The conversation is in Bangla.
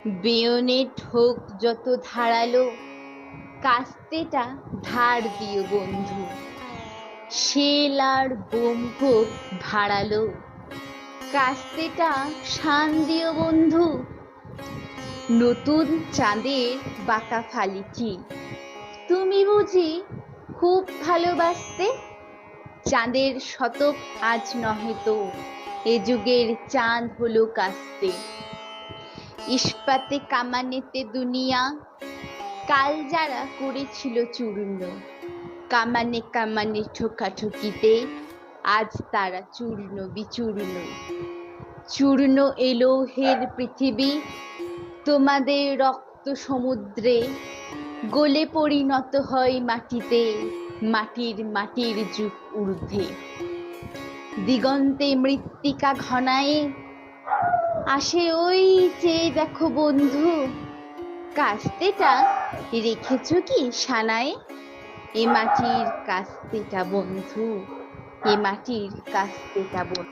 বেয়োনেট হোক যত ধারালো, কাস্তেটা ধার দিও বন্ধু। শেল আর বোম হোক ভাড়ালো, কাস্তেটা শান দিও বন্ধু। নতুন চাঁদের বাঁকা ফালিটি তুমি বুঝি খুব ভালোবাসতে? চাঁদের শতক আজ নহে তো, এ যুগের চাঁদ হলো কাস্তে। ইস্পাতে কামানেতে দুনিয়া, কাল যারা করেছিল চূর্ণ, কামানে কামানে ঠোকাঠুকিতে আজ তারা চূর্ণ বিচূর্ণ। চূর্ণ এলৌহের পৃথিবী তোমাদের রক্ত সমুদ্রে, গলে পরিণত হয় মাটিতে, মাটির মাটির যুগ ঊর্ধ্বে। দিগন্তে মৃত্তিকা ঘনায়ে আসে ওই চেয়ে দেখো বন্ধু, কাস্তেটা রেখেছো কি সানায়ে? এ মাটির কাস্তেটা বন্ধু, এ মাটির কাস্তেটা বন্ধু।